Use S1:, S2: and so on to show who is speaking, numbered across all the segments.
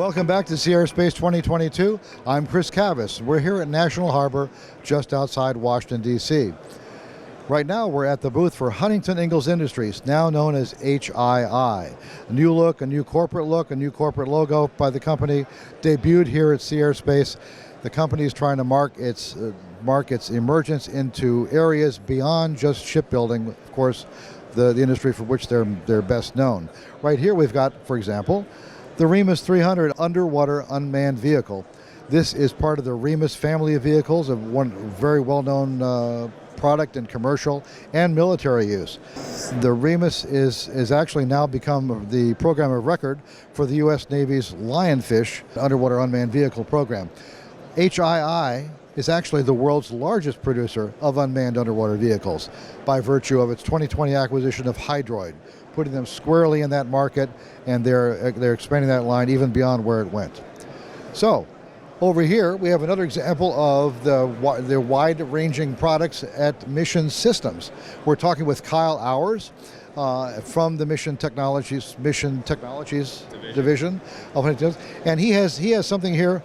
S1: Welcome back to Sea Air Space 2022. I'm Chris Cavas. We're here at National Harbor, just outside Washington, D.C. Right now, we're at the booth for Huntington Ingalls Industries, now known as HII. A new look, a new corporate logo by the company, debuted here at Sea Air Space. The company is trying to mark its emergence into areas beyond just shipbuilding, of course, the industry for which they're best known. Right here, we've got, for example, the Remus 300 underwater unmanned vehicle. This is part of the Remus family of vehicles, of one very well-known product in commercial and military use. The Remus is actually now become the program of record for the U.S. Navy's Lionfish underwater unmanned vehicle program. HII is actually the world's largest producer of unmanned underwater vehicles by virtue of its 2020 acquisition of Hydroid, putting them squarely in that market, and they're expanding that line even beyond where it went. So, over here we have another example of the wide-ranging products at Mission Systems. We're talking with Kyle Hours from the Mission Technologies Division of Huntington, and he has something here,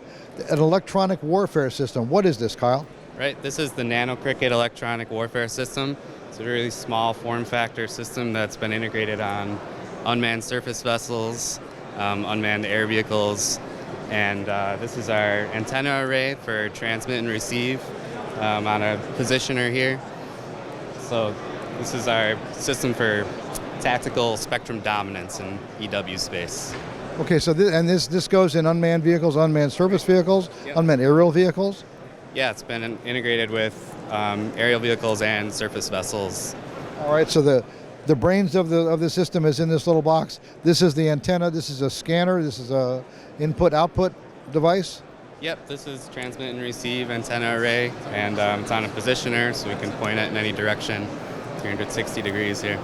S1: an electronic warfare system. What is this, Kyle?
S2: Right, this is the Nano Cricket electronic warfare system. It's a really small form factor system that's been integrated on unmanned surface vessels, unmanned air vehicles, and this is our antenna array for transmit and receive on a positioner here. So this is our system for tactical spectrum dominance in EW space.
S1: Okay, so this goes in unmanned vehicles, unmanned surface vehicles, yep. Unmanned aerial vehicles?
S2: Yeah, it's been integrated with aerial vehicles and surface vessels.
S1: All right, so the brains of the system is in this little box. This is the antenna, this is a scanner, this is a input-output device?
S2: Yep, this is transmit and receive antenna array, and it's on a positioner so we can point it in any direction, 360 degrees here.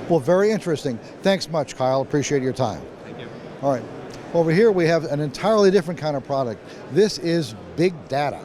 S1: Well, very interesting. Thanks much, Kyle. Appreciate your time.
S2: Thank you.
S1: All right, over here we have an entirely different kind of product. This is big data.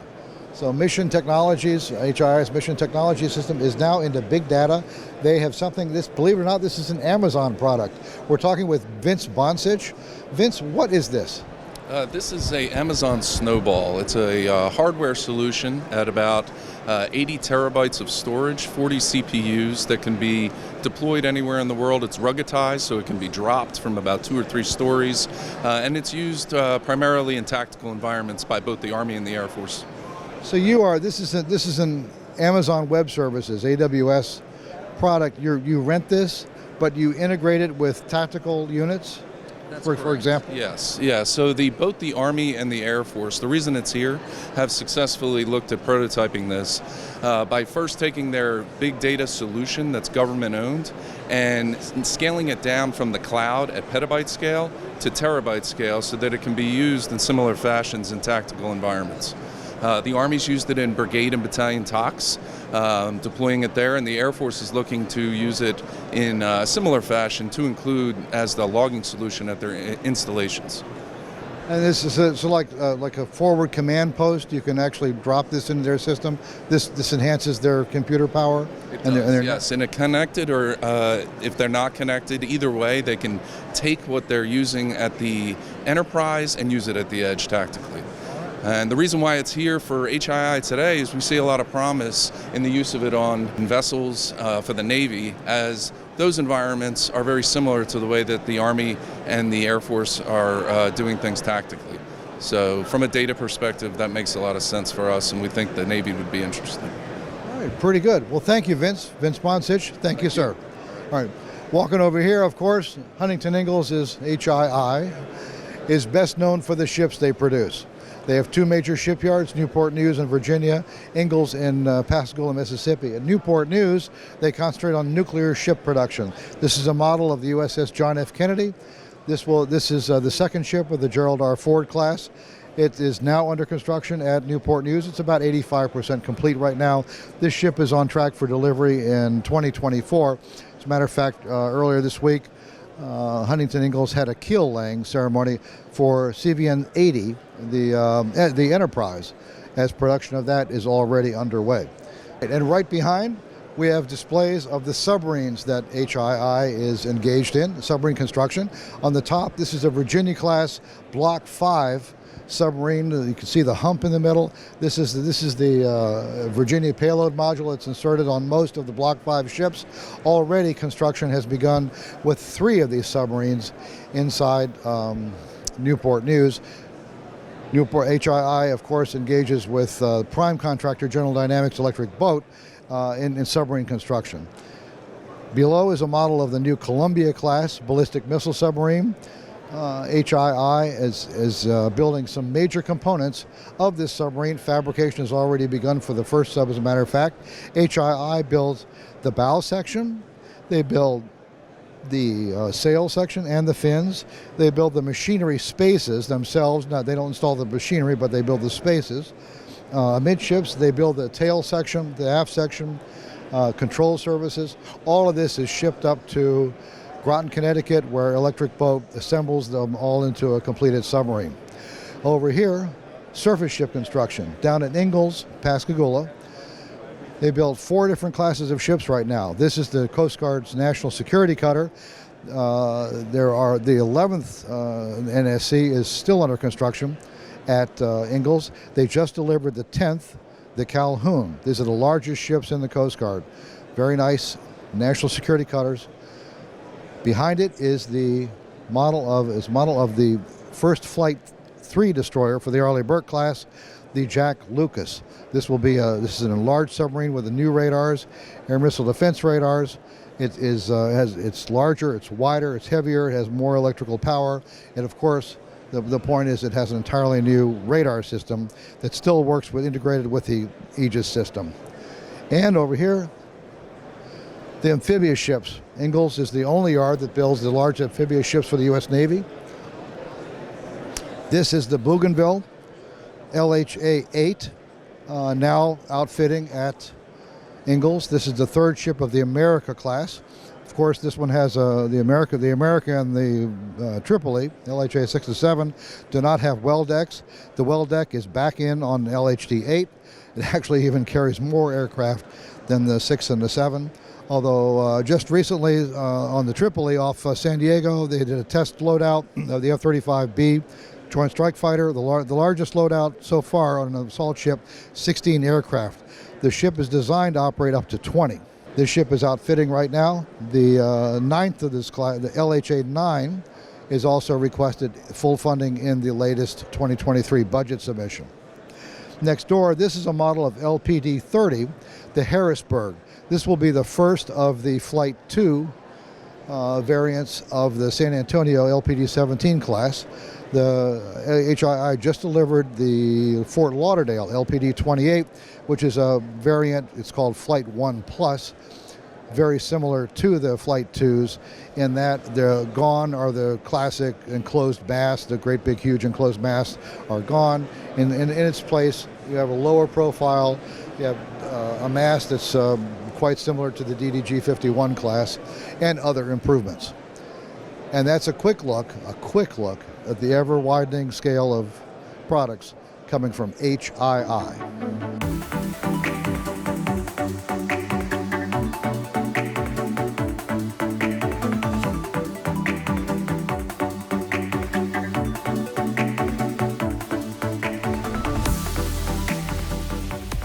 S1: So Mission Technologies, HII's Mission Technology System is now into big data. They have something, believe it or not, this is an Amazon product. We're talking with Vince Bonsich. Vince, what is this?
S3: This is a Amazon Snowball. It's a hardware solution at about 80 terabytes of storage, 40 CPUs that can be deployed anywhere in the world. It's ruggedized, so it can be dropped from about 2 or 3 stories, and it's used primarily in tactical environments by both the Army and the Air Force.
S1: So this is an Amazon Web Services, AWS product. You rent this, but you integrate it with tactical units? For example?
S3: Yes, yeah. So both the Army and the Air Force, the reason it's here, have successfully looked at prototyping this by first taking their big data solution that's government owned and scaling it down from the cloud at petabyte scale to terabyte scale so that it can be used in similar fashions in tactical environments. The Army's used it in brigade and battalion TOCs, deploying it there, and the Air Force is looking to use it in a similar fashion to include as the logging solution at their installations.
S1: And this is like a forward command post. You can actually drop this into their system. This enhances their computer power.
S3: It does, yes, and it connected, or if they're not connected, either way, they can take what they're using at the enterprise and use it at the edge tactically. And the reason why it's here for HII today is we see a lot of promise in the use of it on vessels for the Navy, as those environments are very similar to the way that the Army and the Air Force are doing things tactically. So from a data perspective, that makes a lot of sense for us, and we think the Navy would be interested.
S1: All right, pretty good. Well, thank you, Vince. Vince Bonsich, thank you, sir. All right, walking over here, of course, Huntington Ingalls is HII, is best known for the ships they produce. They have 2 major shipyards, Newport News in Virginia, Ingalls in Pascagoula, Mississippi. At Newport News, they concentrate on nuclear ship production. This is a model of the USS John F. Kennedy. This is the second ship of the Gerald R. Ford class. It is now under construction at Newport News. It's about 85% complete right now. This ship is on track for delivery in 2024. As a matter of fact, earlier this week, Huntington Ingalls had a keel laying ceremony for CVN 80, the Enterprise, as production of that is already underway. And right behind, we have displays of the submarines that HII is engaged in, submarine construction. On the top, this is a Virginia-class Block 5 submarine. You can see the hump in the middle. This is the Virginia payload module. It's inserted on most of the Block 5 ships. Already construction has begun with 3 of these submarines inside Newport News. Newport HII, of course, engages with prime contractor General Dynamics Electric Boat in submarine construction. Below is a model of the new Columbia-class ballistic missile submarine. HII is building some major components of this submarine. Fabrication has already begun for the first sub, as a matter of fact. HII builds the bow section. They build the sail section and the fins. They build the machinery spaces themselves. Now, they don't install the machinery, but they build the spaces. Amidships, they build the tail section, the aft section, control services. All of this is shipped up to Groton, Connecticut, where Electric Boat assembles them all into a completed submarine. Over here, surface ship construction. Down at Ingalls, Pascagoula, they build 4 different classes of ships right now. This is the Coast Guard's National Security Cutter. The 11th NSC is still under construction at Ingalls. They just delivered the 10th, the Calhoun. These are the largest ships in the Coast Guard. Very nice national security cutters. Behind it is the model of the first Flight III destroyer for the Arleigh Burke class, the Jack Lucas. This is an enlarged submarine with the new radars, air missile defense radars. It's larger, it's wider, it's heavier, it has more electrical power, and of course, the point is it has an entirely new radar system that still works integrated with the Aegis system. And over here, the amphibious ships. Ingalls is the only yard that builds the large amphibious ships for the U.S. Navy. This is the Bougainville LHA-8, now outfitting at Ingalls. This is the 3rd ship of the America class. Of course, this one has the America and the Tripoli, LHA-6-7, do not have well decks. The well deck is back in on LHD-8. It actually even carries more aircraft than the 6 and the 7. Although just recently on the Tripoli off San Diego, they did a test loadout of the F-35B Joint Strike Fighter, the largest loadout so far on an assault ship, 16 aircraft. The ship is designed to operate up to 20. This ship is outfitting right now. The 9th of this class, the LHA-9, is also requested full funding in the latest 2023 budget submission. Next door, this is a model of LPD-30, the Harrisburg. This will be the first of the Flight II variants of the San Antonio LPD-17 class. The HII just delivered the Fort Lauderdale LPD-28, which is a variant. It's called Flight 1 Plus, very similar to the Flight IIs in that the gone are the classic enclosed masts. The great big huge enclosed masts are gone. In its place, you have a lower profile. You have a mast that's quite similar to the DDG-51 class and other improvements. And that's a quick look at the ever-widening scale of products coming from HII.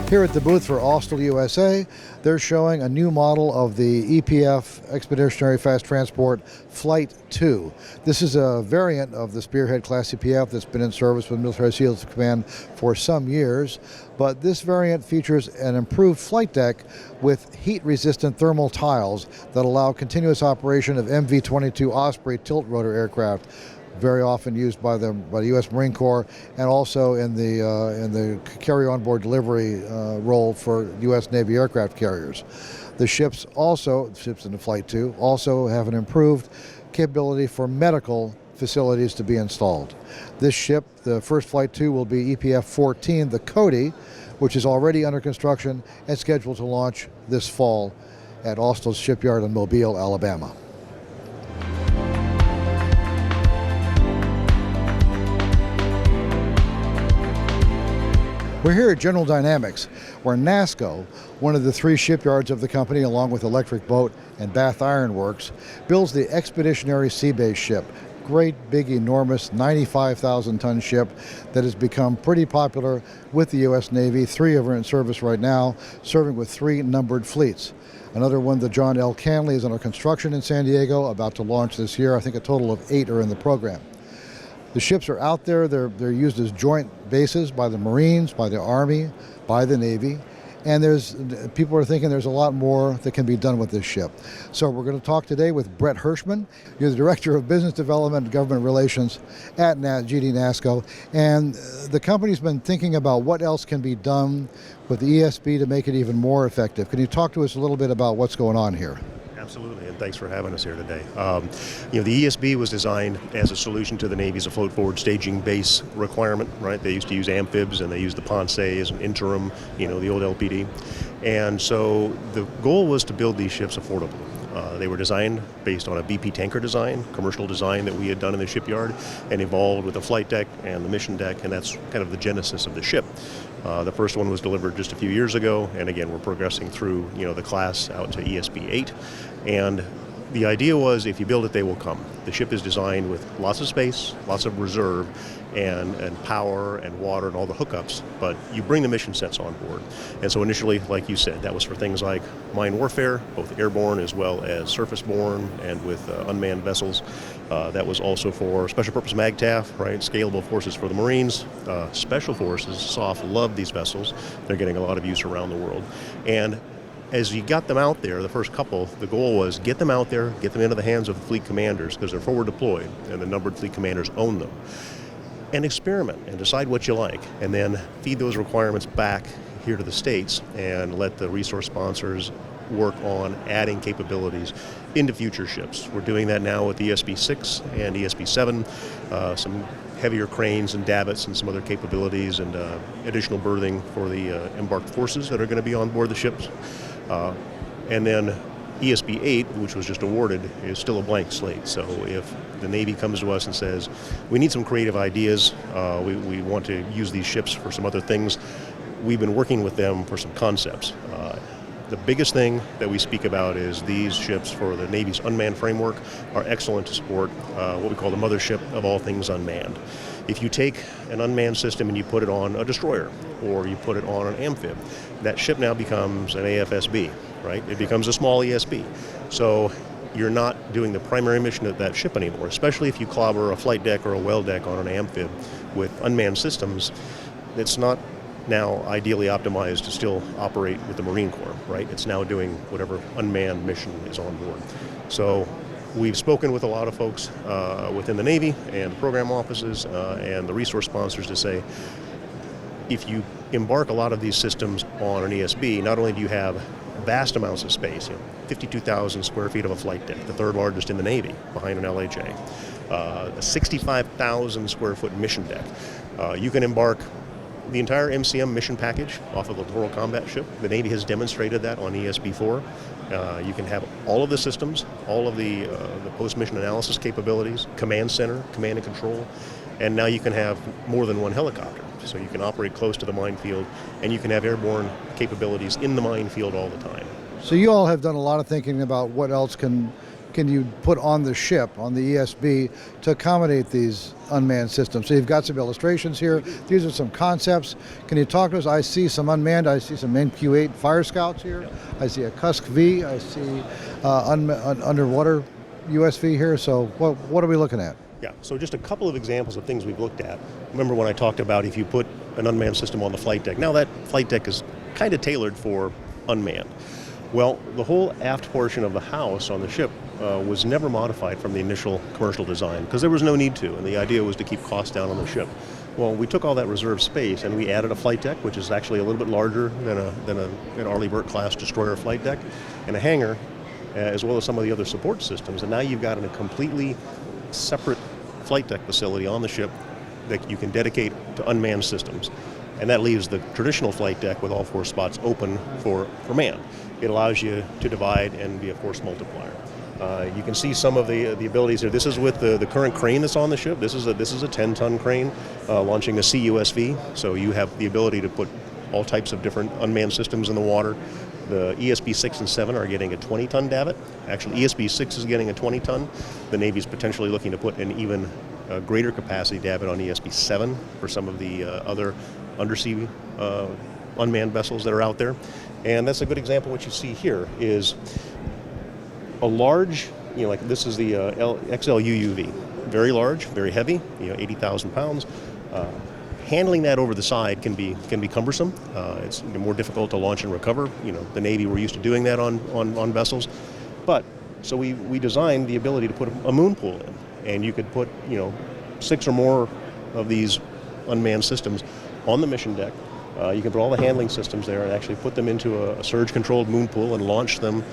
S1: Here at the booth for Austal USA, they're showing a new model of the EPF Expeditionary Fast Transport Flight II. This is a variant of the Spearhead class EPF that's been in service with Military SEALs Command for some years, but this variant features an improved flight deck with heat-resistant thermal tiles that allow continuous operation of MV-22 Osprey tilt rotor aircraft, very often used by the U.S. Marine Corps, and also in the carry-on-board delivery role for U.S. Navy aircraft carriers. The ships in the Flight II, also have an improved capability for medical facilities to be installed. This ship, the first Flight II, will be EPF-14, the Cody, which is already under construction and scheduled to launch this fall at Austal's shipyard in Mobile, Alabama. We're here at General Dynamics, where NASSCO, one of the 3 shipyards of the company, along with Electric Boat and Bath Iron Works, builds the Expeditionary Sea-Based ship. Great, big, enormous 95,000-ton ship that has become pretty popular with the U.S. Navy. 3 of them are in service right now, serving with 3 numbered fleets. Another one, the John L. Canley, is under construction in San Diego, about to launch this year. I think a total of 8 are in the program. The ships are out there. They're used as joint bases by the Marines, by the Army, by the Navy. And people are thinking there's a lot more that can be done with this ship. So we're going to talk today with Brett Hirschman. You're the Director of Business Development and Government Relations at GD NASSCO. And the company's been thinking about what else can be done with the ESB to make it even more effective. Can you talk to us a little bit about what's going on here?
S4: Absolutely, and thanks for having us here today. The ESB was designed as a solution to the Navy's afloat forward staging base requirement, right? They used to use amphibs and they used the Ponce as an interim, the old LPD. And so the goal was to build these ships affordably. They were designed based on a BP tanker design, commercial design that we had done in the shipyard, and evolved with the flight deck and the mission deck, and that's kind of the genesis of the ship. The first one was delivered just a few years ago, and again, we're progressing through, the class out to ESB 8. And the idea was, if you build it, they will come. The ship is designed with lots of space, lots of reserve, and power and water and all the hookups, but you bring the mission sets on board. And so initially, like you said, that was for things like mine warfare, both airborne as well as surface-borne, and with unmanned vessels. That was also for special purpose MAGTF, right? Scalable forces for the Marines. Special forces, SOF, love these vessels. They're getting a lot of use around the world. And as you got them out there, the first couple, the goal was get them out there, get them into the hands of the fleet commanders, because they're forward deployed, and the numbered fleet commanders own them. And experiment and decide what you like, and then feed those requirements back here to the States and let the resource sponsors work on adding capabilities into future ships. We're doing that now with ESB 6 and ESB 7, some heavier cranes and davits and some other capabilities, and additional berthing for the embarked forces that are going to be on board the ships. And then ESB 8, which was just awarded, is still a blank slate. So if the Navy comes to us and says, we need some creative ideas, we want to use these ships for some other things, we've been working with them for some concepts. The biggest thing that we speak about is these ships for the Navy's unmanned framework are excellent to support what we call the mothership of all things unmanned. If you take an unmanned system and you put it on a destroyer, or you put it on an amphib, that ship now becomes an AFSB, right? It becomes a small ESB. So you're not doing the primary mission of that ship anymore, especially if you clobber a flight deck or a well deck on an amphib with unmanned systems. It's not now ideally optimized to still operate with the Marine Corps, right? It's now doing whatever unmanned mission is on board. So we've spoken with a lot of folks within the Navy and program offices and the resource sponsors to say, if you embark a lot of these systems on an ESB, not only do you have vast amounts of space, 52,000 square feet of a flight deck, the 3rd largest in the Navy, behind an LHA, a 65,000 square foot mission deck. You can embark the entire MCM mission package off of a littoral combat ship. The Navy has demonstrated that on ESB 4. You can have all of the systems, all of the post-mission analysis capabilities, command center, command and control, and now you can have more than one helicopter. So you can operate close to the minefield, and you can have airborne capabilities in the minefield all the time.
S1: So you all have done a lot of thinking about what else can you put on the ship, on the ESB, to accommodate these unmanned systems. So you've got some illustrations here. These are some concepts. Can you talk to us? I see some unmanned. I see some NQ-8 Fire Scouts here. I see a Cusk V. I see underwater USV here. So what are we looking at?
S4: Yeah, so just a couple of examples of things we've looked at. Remember when I talked about if you put an unmanned system on the flight deck. Now that flight deck is kind of tailored for unmanned. Well, the whole aft portion of the house on the ship was never modified from the initial commercial design because there was no need to, and the idea was to keep costs down on the ship. Well, we took all that reserve space and we added a flight deck, which is actually a little bit larger than an Arleigh Burke class destroyer flight deck, and a hangar, as well as some of the other support systems. And now you've got a completely separate flight deck facility on the ship that you can dedicate to unmanned systems. And that leaves the traditional flight deck with all 4 spots open for man. It allows you to divide and be a force multiplier. You can see some of the abilities here. This is with the current crane that's on the ship. This is a 10-ton crane launching a CUSV, so you have the ability to put all types of different unmanned systems in the water. The ESB 6 and 7 are getting a 20-ton davit. Actually, ESB 6 is getting a 20-ton. The Navy's potentially looking to put an even greater capacity davit on ESB 7 for some of the other undersea unmanned vessels that are out there. And that's a good example. What you see here is a large, like this is the XL UUV. Very large, very heavy, 80,000 pounds. Handling that over the side can be cumbersome. It's more difficult to launch and recover. The Navy were used to doing that on vessels. But so we designed the ability to put a moon pool in, and you could put 6 or more of these unmanned systems on the mission deck. You can put all the handling systems there and actually put them into a surge-controlled moon pool and launch them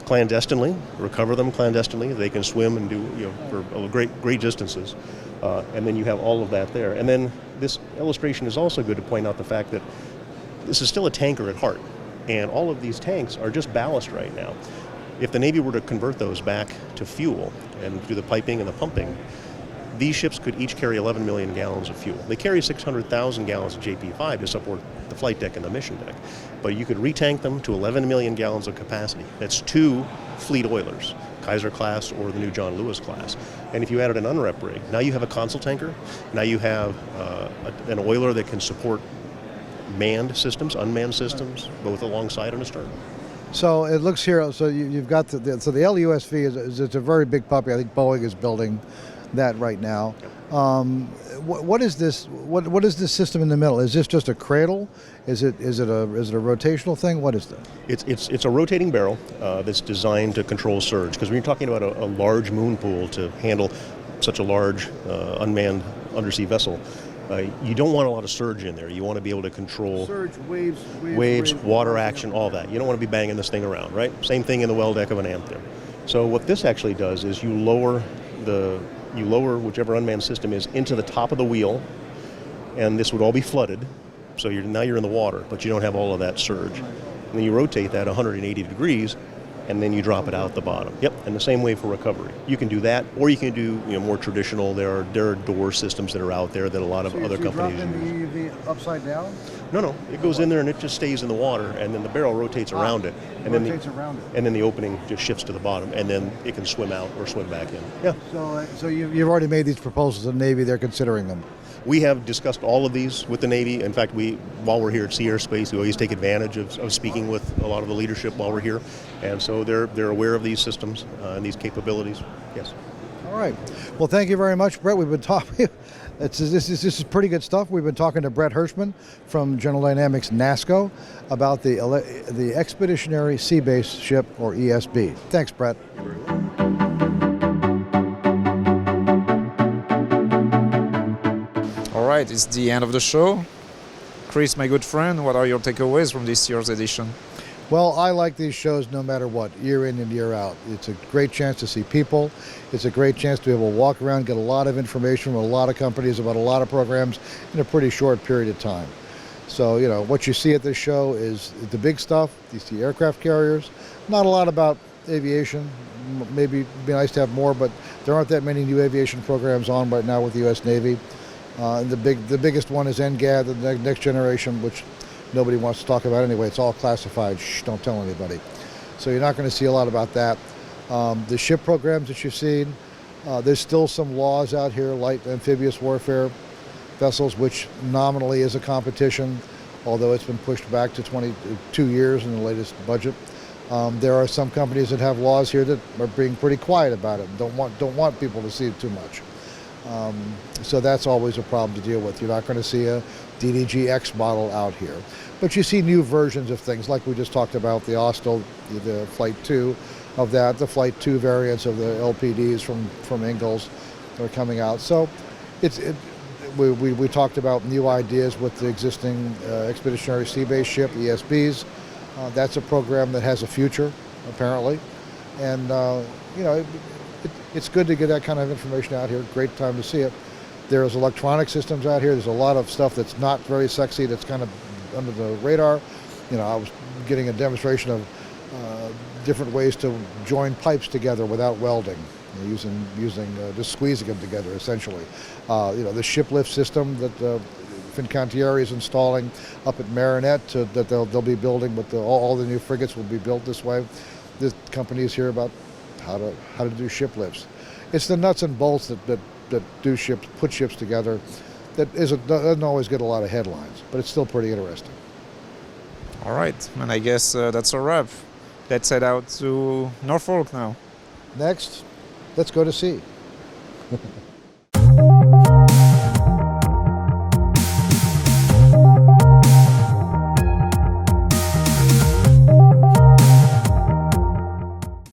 S4: clandestinely, recover them clandestinely. They can swim and do for great distances, and then you have all of that there. And then this illustration is also good to point out the fact that this is still a tanker at heart, and all of these tanks are just ballast right now. If the Navy were to convert those back to fuel and do the piping and the pumping, these ships could each carry 11 million gallons of fuel. They carry 600,000 gallons of JP5 to support the flight deck and the mission deck. But you could retank them to 11 million gallons of capacity. That's 2 fleet oilers, Kaiser class or the new John Lewis class. And if you added an unrep rig, now you have a console tanker. Now you have an oiler that can support manned systems, unmanned systems, both alongside and astern.
S1: So it looks here, so you've got the LUSV is it's a very big puppy. I think Boeing is building that right now. What is this? What is this system in the middle? Is this just a cradle? Is it a rotational thing? What is that?
S4: It's a rotating barrel that's designed to control surge. Because when you're talking about a large moon pool to handle such a large unmanned undersea vessel, you don't want a lot of surge in there. You want to be able to control
S1: surge, waves,
S4: water action, all that. You don't want to be banging this thing around, right? Same thing in the well deck of an amp there. So what this actually does is you lower whichever unmanned system is into the top of the wheel, and this would all be flooded. So now you're in the water, but you don't have all of that surge. And then you rotate that 180 degrees, and then you drop it out the bottom. Yep, and the same way for recovery. You can do that, or you can do more traditional. There are door systems that are out there that a lot of other companies use.
S1: So you drop in the UUV upside down?
S4: No, it goes in there and it just stays in the water, and then the barrel rotates around it, and then the opening just shifts to the bottom, and then it can swim out or swim back in. Yeah.
S1: So you've already made these proposals to the Navy. They're considering them.
S4: We have discussed all of these with the Navy. In fact, while we're here at Sea Airspace, we always take advantage of speaking with a lot of the leadership while we're here, and so they're aware of these systems and these capabilities. Yes.
S1: All right. Well, thank you very much, Brett. We've been talking. This is pretty good stuff. We've been talking to Brett Hirschman from General Dynamics NASSCO about the Expeditionary Sea Base Ship, or ESB. Thanks, Brett.
S5: All right, it's the end of the show. Chris, my good friend, what are your takeaways from this year's edition?
S1: Well, I like these shows no matter what, year in and year out. It's a great chance to see people. It's a great chance to be able to walk around, get a lot of information from a lot of companies about a lot of programs in a pretty short period of time. So, what you see at this show is the big stuff. You see aircraft carriers, not a lot about aviation. Maybe it'd be nice to have more, but there aren't that many new aviation programs on right now with the U.S. Navy. The biggest one is NGAD, the next generation, which nobody wants to talk about anyway. It's all classified. Shh, don't tell anybody. So you're not going to see a lot about that. The ship programs that you've seen, there's still some laws out here, light amphibious warfare vessels, which nominally is a competition, although it's been pushed back to 22 years in the latest budget. There are some companies that have laws here that are being pretty quiet about it, don't want people to see it too much. So that's always a problem to deal with. You're not going to see a DDG-X model out here. But you see new versions of things, like we just talked about, the Austal, the Flight II of that, the Flight II variants of the LPDs from Ingalls are coming out. So we talked about new ideas with the existing Expeditionary Sea Base ship, ESBs. That's a program that has a future, apparently. And, it's good to get that kind of information out here. Great time to see it. There's electronic systems out here. There's a lot of stuff that's not very sexy, that's kind of under the radar. I was getting a demonstration of different ways to join pipes together without welding, using just squeezing them together essentially. The ship lift system that Fincantieri is installing up at Marinette that they'll be building with all the new frigates will be built this way. The companies hear about how to do ship lifts. It's the nuts and bolts that do ships, put ships together. That doesn't always get a lot of headlines, but it's still pretty interesting.
S5: All right, and I guess that's a wrap. Let's head out to Norfolk now.
S1: Next, let's go to sea.